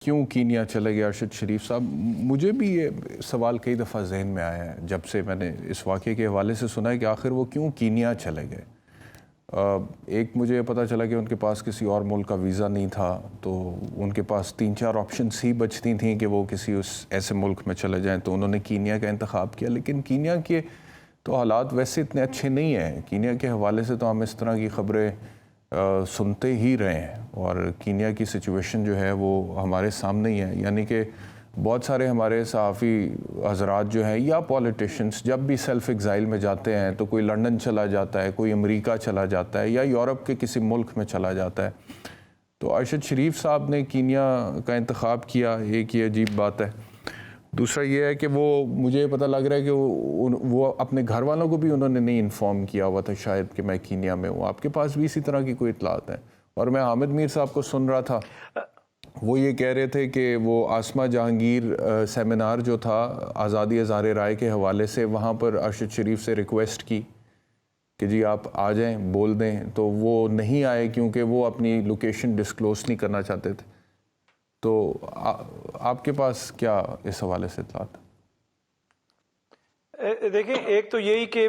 کیوں کینیا چلے گئے ارشد شریف صاحب؟ مجھے بھی یہ سوال کئی دفعہ ذہن میں آیا ہے جب سے میں نے اس واقعے کے حوالے سے سنا ہے کہ آخر وہ کیوں کینیا چلے گئے۔ ایک مجھے پتہ چلا کہ ان کے پاس کسی اور ملک کا ویزا نہیں تھا، تو ان کے پاس 3-4 آپشنس ہی بچتی تھیں کہ وہ کسی ایسے ملک میں چلے جائیں، تو انہوں نے کینیا کا انتخاب کیا۔ لیکن کینیا کے تو حالات ویسے اتنے اچھے نہیں ہیں۔ کینیا کے حوالے سے تو ہم اس طرح کی خبریں سنتے ہی رہے ہیں، اور کینیا کی سچویشن جو ہے وہ ہمارے سامنے ہی ہے۔ یعنی کہ بہت سارے ہمارے صحافی حضرات جو ہیں یا پولیٹیشنز جب بھی سیلف ایگزائل میں جاتے ہیں تو کوئی لنڈن چلا جاتا ہے، کوئی امریکہ چلا جاتا ہے، یا یورپ کے کسی ملک میں چلا جاتا ہے۔ تو ارشد شریف صاحب نے کینیا کا انتخاب کیا، ایک یہ عجیب بات ہے۔ دوسرا یہ ہے کہ وہ مجھے پتہ لگ رہا ہے کہ وہ اپنے گھر والوں کو بھی انہوں نے نہیں انفارم کیا ہوا تھا شاید کہ میں کینیا میں ہوں۔ آپ کے پاس بھی اسی طرح کی کوئی اطلاعات ہیں؟ اور میں حامد میر صاحب کو سن رہا تھا، وہ یہ کہہ رہے تھے کہ وہ آسما جہانگیر سیمینار جو تھا آزادی اظہار رائے کے حوالے سے، وہاں پر ارشد شریف سے ریکویسٹ کی کہ جی آپ آ جائیں، بول دیں، تو وہ نہیں آئے کیونکہ وہ اپنی لوکیشن ڈسکلوز نہیں کرنا چاہتے تھے۔ تو آپ کے پاس کیا اس حوالے سے اطلاعات؟ دیکھیں، ایک تو یہی کہ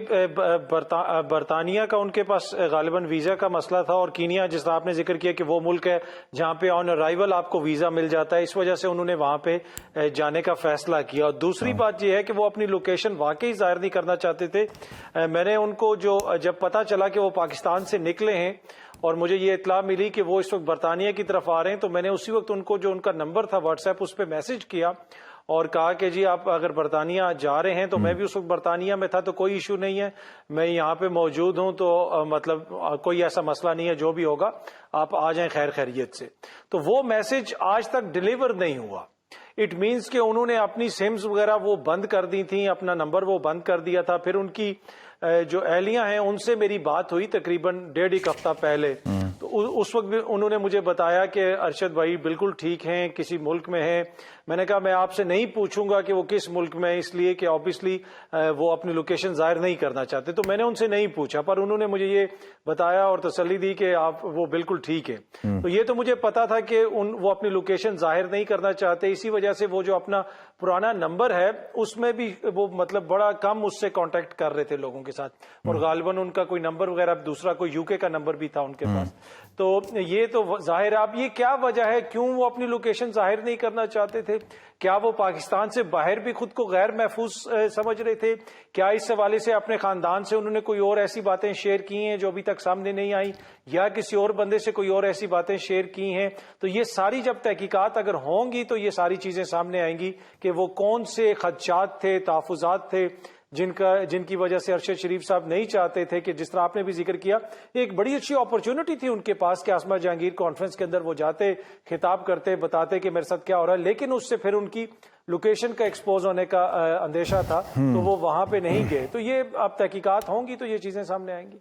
برطانیہ کا ان کے پاس غالباً ویزا کا مسئلہ تھا، اور کینیا جس طرح آپ نے ذکر کیا کہ وہ ملک ہے جہاں پہ آن ارائیول آپ کو ویزا مل جاتا ہے، اس وجہ سے انہوں نے وہاں پہ جانے کا فیصلہ کیا۔ اور دوسری بات یہ ہے کہ وہ اپنی لوکیشن واقعی ظاہر نہیں کرنا چاہتے تھے۔ میں نے ان کو جب پتا چلا کہ وہ پاکستان سے نکلے ہیں اور مجھے یہ اطلاع ملی کہ وہ اس وقت برطانیہ کی طرف آ رہے ہیں، تو میں نے اسی وقت ان کو جو ان کا نمبر تھا واٹس ایپ، اس پہ میسج کیا اور کہا کہ جی آپ اگر برطانیہ جا رہے ہیں، تو میں بھی اس وقت برطانیہ میں تھا، تو کوئی ایشو نہیں ہے، میں یہاں پہ موجود ہوں، تو مطلب کوئی ایسا مسئلہ نہیں ہے، جو بھی ہوگا آپ آ جائیں خیر خیریت سے۔ تو وہ میسج آج تک ڈیلیور نہیں ہوا۔ اٹ مینس کہ انہوں نے اپنی سمز وغیرہ وہ بند کر دی تھیں، اپنا نمبر وہ بند کر دیا تھا۔ پھر ان کی جو اہلیہ ہیں ان سے میری بات ہوئی تقریباً 1.5 ہفتہ پہلے، تو اس وقت بھی انہوں نے مجھے بتایا کہ ارشد بھائی بالکل ٹھیک ہیں، کسی ملک میں ہیں۔ میں نے کہا میں آپ سے نہیں پوچھوں گا کہ وہ کس ملک میں ہے، اس لیے کہ آبویسلی وہ اپنی لوکیشن ظاہر نہیں کرنا چاہتے، تو میں نے ان سے نہیں پوچھا، پر انہوں نے مجھے یہ بتایا اور تسلی دی کہ آپ وہ بالکل ٹھیک ہے۔ تو یہ تو مجھے پتا تھا کہ وہ اپنی لوکیشن ظاہر نہیں کرنا چاہتے، اسی وجہ سے وہ جو اپنا پرانا نمبر ہے اس میں بھی وہ مطلب بڑا کم اس سے کانٹیکٹ کر رہے تھے لوگوں کے ساتھ، اور غالباً ان کا کوئی نمبر وغیرہ دوسرا کوئی UK کا نمبر بھی تھا ان کے پاس۔ تو یہ تو ظاہر ہے۔ اب یہ کیا وجہ ہے کیوں وہ اپنی لوکیشن ظاہر نہیں کرنا چاہتے تھے؟ کیا وہ پاکستان سے باہر بھی خود کو غیر محفوظ سمجھ رہے تھے؟ کیا اس حوالے سے اپنے خاندان سے انہوں نے کوئی اور ایسی باتیں شیئر کی ہیں جو ابھی تک سامنے نہیں آئی، یا کسی اور بندے سے کوئی اور ایسی باتیں شیئر کی ہیں؟ تو یہ ساری جب تحقیقات اگر ہوں گی تو یہ ساری چیزیں سامنے آئیں گی کہ وہ کون سے خدشات تھے، تحفظات تھے جن کی وجہ سے ارشد شریف صاحب نہیں چاہتے تھے کہ جس طرح آپ نے بھی ذکر کیا، ایک بڑی اچھی اپرچونٹی تھی ان کے پاس کہ آسما جہانگیر کانفرنس کے اندر وہ جاتے، خطاب کرتے، بتاتے کہ میرے ساتھ کیا ہو رہا ہے، لیکن اس سے پھر ان کی لوکیشن کا ایکسپوز ہونے کا اندیشہ تھا، تو وہ وہاں پہ نہیں گئے۔ تو یہ اب تحقیقات ہوں گی تو یہ چیزیں سامنے آئیں گی۔